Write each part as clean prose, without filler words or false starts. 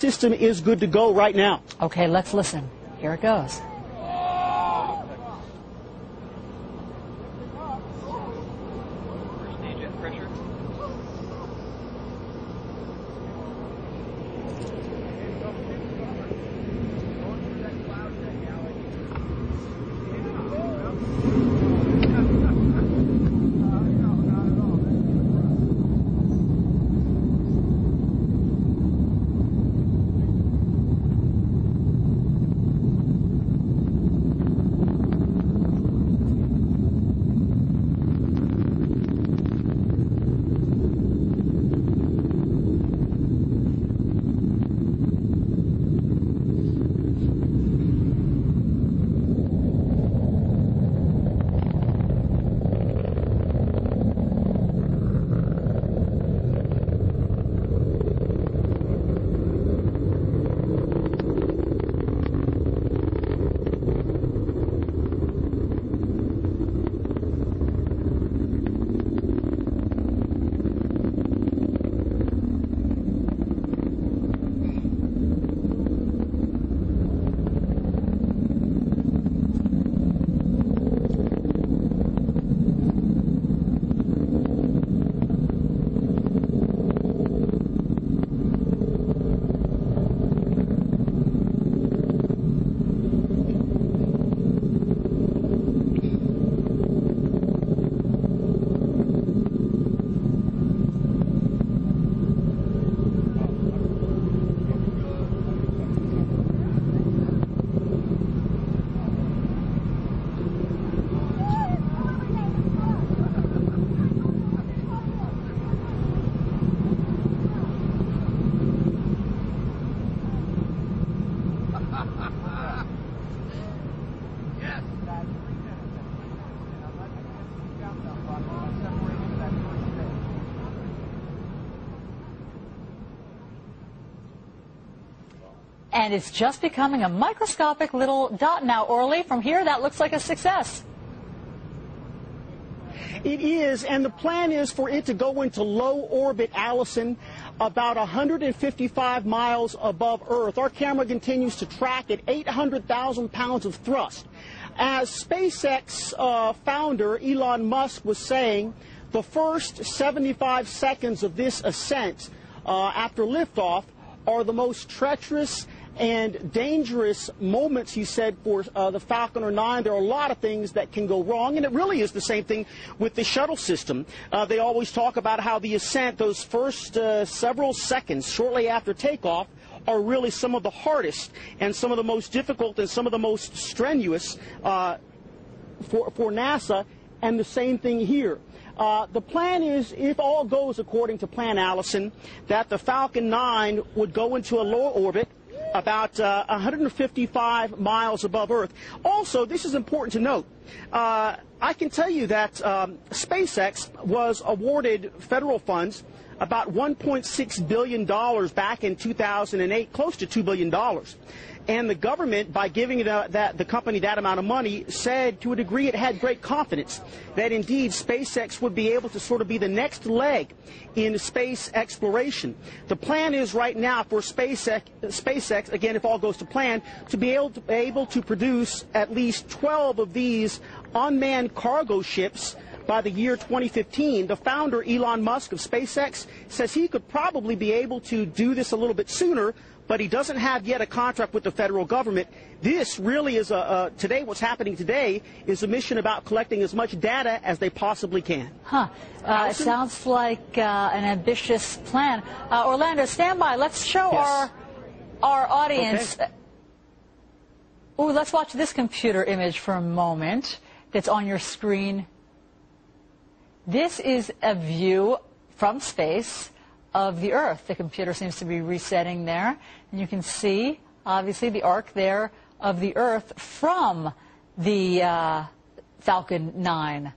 System is good to go right now. Okay, let's listen. Here it goes. And it's just becoming a microscopic little dot now. Orly, from here, that looks like a success. It is, and the plan is for it to go into low orbit, Allison, about 155 miles above Earth. Our camera continues to track at 800,000 pounds of thrust. As SpaceX founder Elon Musk was saying, the first 75 seconds of this ascent after liftoff are the most treacherous and dangerous moments, he said, for the Falcon 9. There are a lot of things that can go wrong, and it really is the same thing with the shuttle system. They always talk about how the ascent, those first several seconds shortly after takeoff, are really some of the hardest and some of the most difficult and some of the most strenuous for NASA, and the same thing here. The plan is, if all goes according to plan, Allison, that the Falcon 9 would go into a lower orbit about 155 miles above Earth. Also, this is important to note. I can tell you that SpaceX was awarded federal funds, about $1.6 billion back in 2008, close to $2 billion. And the government, by giving the company that amount of money, said to a degree it had great confidence that indeed SpaceX would be able to sort of be the next leg in space exploration. The plan is right now for SpaceX, again, if all goes to plan, to be able to produce at least 12 of these unmanned cargo ships by the year 2015. The founder, Elon Musk of SpaceX, says he could probably be able to do this a little bit sooner, but he doesn't have yet a contract with the federal government. This really is today, what's happening today is a mission about collecting as much data as they possibly can. It sounds like an ambitious plan. Orlando, stand by. Let's show our audience. Okay. Ooh, let's watch this computer image for a moment that's on your screen. This is a view from space of the Earth. The computer seems to be resetting there. And you can see, obviously, the arc there of the Earth from the Falcon 9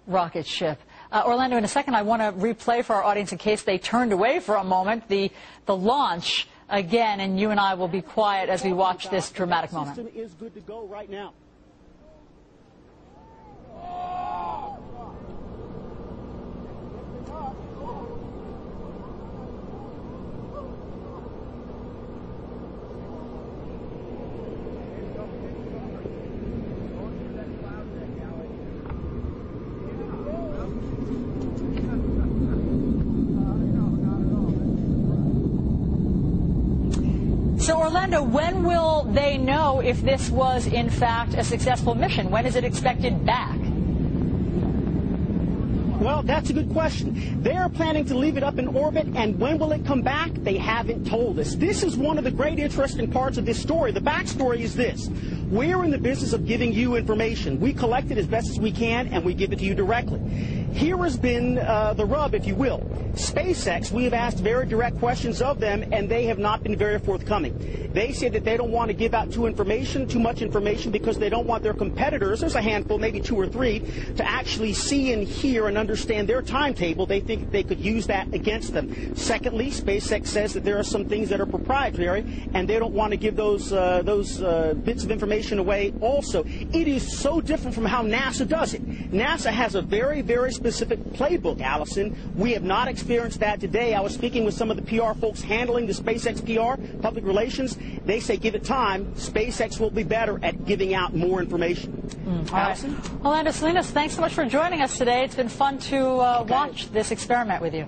rocket ship. Orlando, in a second, I want to replay for our audience, in case they turned away for a moment, the launch again, and you and I will be quiet as we watch this dramatic moment. The system is good to go right now. So, Orlando, when will they know if this was, in fact, a successful mission? When is it expected back? Well, that's a good question. They are planning to leave it up in orbit, and when will it come back? They haven't told us. This is one of the great interesting parts of this story. The backstory is this. We're in the business of giving you information. We collect it as best as we can, and we give it to you directly. Here has been the rub, if you will. SpaceX, we have asked very direct questions of them, and they have not been very forthcoming. They say that they don't want to give out too much information because they don't want their competitors, there's a handful, maybe 2 or 3, to actually see and hear and understand their timetable. They think they could use that against them. Secondly, SpaceX says that there are some things that are proprietary, and they don't want to give those bits of information away also. It is so different from how NASA does it. NASA has a very, very specific playbook, Allison. We have not experienced that today. I was speaking with some of the PR folks handling the SpaceX PR, public relations. They say give it time. SpaceX will be better at giving out more information. Allison? Orlando Salinas, thanks so much for joining us today. It's been fun to watch this experiment with you.